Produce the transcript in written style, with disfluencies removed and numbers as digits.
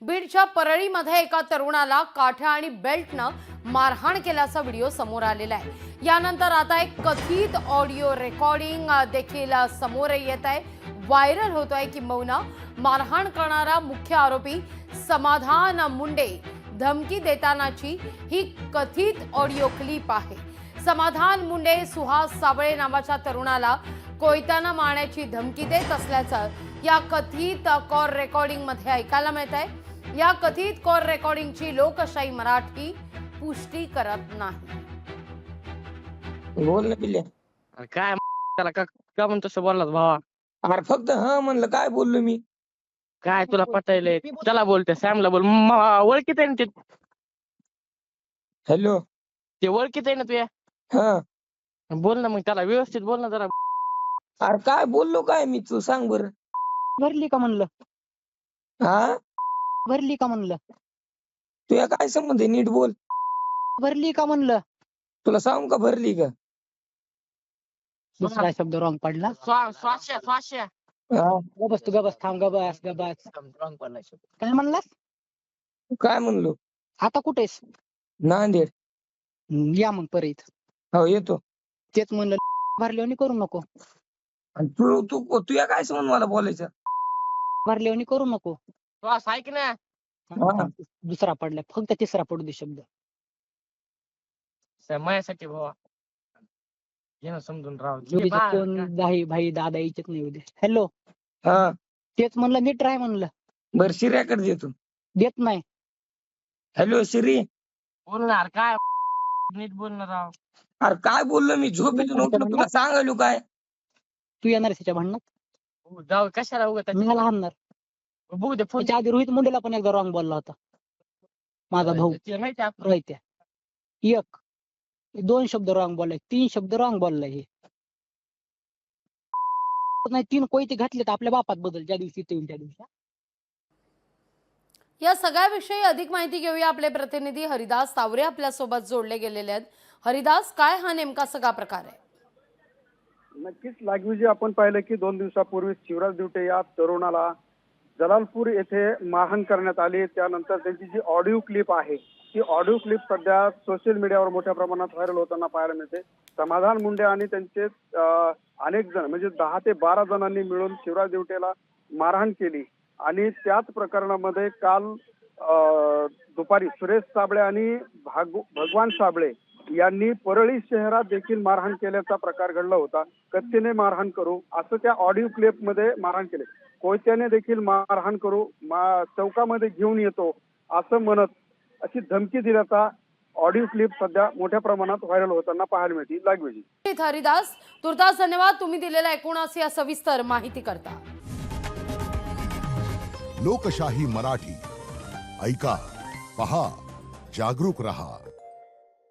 बीडच्या परळीमध्ये एका तरुणाला काठ्या आणि बेल्टनं मारहाण केल्याचा व्हिडिओ समोर आलेला आहे। यानंतर आता एक कथित ऑडिओ रेकॉर्डिंग देखील समोर येत आहे, व्हायरल होतोय। किंबहुना मारहाण करणारा मुख्य आरोपी समाधान मुंडे धमकी देतानाची ही कथित ऑडिओ क्लिप आहे। समाधान मुंडे सुहास साबळे नावाच्या तरुणाला कोयत्यानं मारण्याची धमकी देत असल्याचं या कथित कॉल रेकॉर्डिंग मध्ये ऐकायला मिळत आहे। या कथित कॉल रेकॉर्डिंगची लोकशाही मराठी पुष्टी करत नाही। बोल ना पिल्ल्या, अरे काय त्याला का म्हणतो तसं बोललास भावा? अरे फक्त हा म्हणलं, काय बोललो मी? काय तुला पटायलंय? त्याला बोलते सॅमला बोल, ओळखीत आहे ना ते. हॅलो, ते ओळखीत आहे ना तुया, हा बोल ना मग त्याला व्यवस्थित बोल ना जरा। अरे काय बोललो काय मी, तू सांग बरं। भरली का म्हणलं? हा भरली का म्हणलं? तुया काय संबंध आहे, नीट बोल। भरली का म्हणलं? तुला सांगू का भरली का? दुसरा शब्द रॉंग पडला। स्वाश्या हा गबस तू गबस, थांब गबस गबस। काय म्हणलास? काय म्हणलो? आता कुठेस? नांदेड। या मग परत। हो येतो। तेच म्हणलं भरल्यावानी करू नको, आणि तू तू तुया काय संबंध मला बोलायचं? भरल्यावानी करू नको। श्वास ऐक ना, हा. दुसरा पडला, फक्त तिसरा पडू दे शब्द। माझ्यासाठी भावा घे ना समजून राव। जोडीचं कोण भाई भाई दादा यायचेच नाही उद्या। हॅलो, हा तेच म्हणलं नीट राय म्हणलं, बर शिर्याकडे देतो। देत नाही। हॅलो शिरी, बोलणार काय नीट बोलणार राव। अरे काय बोललो मी? झोपेतून उठलो, तुला सांगायलो काय? तू येणार त्याच्या भांडणात? जाऊ कशाला उगत मी मला हाणणार। बघू दे फोन त्याच्या आधी रोहित मुंडेला पण एकदा रॉंग बोलला होता माझा भाऊ माहिती आहे रोहित। एक दोन शब्द रॉंग बोललाय, 3 शब्द रॉंग बोललाय। हे नाही 3 कोयते घातले तर आपल्या बापात बदल ज्या दिवशी ते त्या दिवशी। या सगळ्याविषयी अधिक माहिती घेऊया। आपले प्रतिनिधी हरिदास तावरे आपल्या सोबत जोडले गेलेले आहेत। हरिदास, काय हा नेमका सगळा प्रकार आहे? नक्कीच लागवी जे आपण पाहिलं की 2 दिवसापूर्वी शिवराज दिवटे या तरुणाला जलालपूर येथे मारहाण करण्यात आली। त्यानंतर त्यांची जी ऑडिओ क्लिप आहे ती ऑडिओ क्लिप सध्या सोशल मीडियावर मोठ्या प्रमाणात व्हायरल होताना पाहायला मिळते। समाधान मुंडे आणि त्यांचे अनेक जण म्हणजे 10 ते 12 जणांनी मिळून शिवराज दिवटेला मारहाण केली आणि त्याच प्रकरणामध्ये काल दुपारी सुरेश साबळे आणि भगवान साबळे यांनी परळी शहरात देखील मारहाण केल्याचा प्रकार घडला होता। कत्तीने मारहाण करू असं त्या ऑडिओ क्लिप मध्ये मारहाण केले, कोयत्याने देखील मारहाण करू, चौकामध्ये घेऊन येतो असं म्हणत अशी धमकी दिल्याचा ऑडिओ क्लिप सध्या मोठ्या प्रमाणात व्हायरल होताना पाहायला मिळते। लागवेजी हरिदास, तुर्तास धन्यवाद तुम्ही दिलेल्या एकूण या सविस्तर माहिती करता। लोकशाही मराठी ऐका, पहा, जागरूक रहा।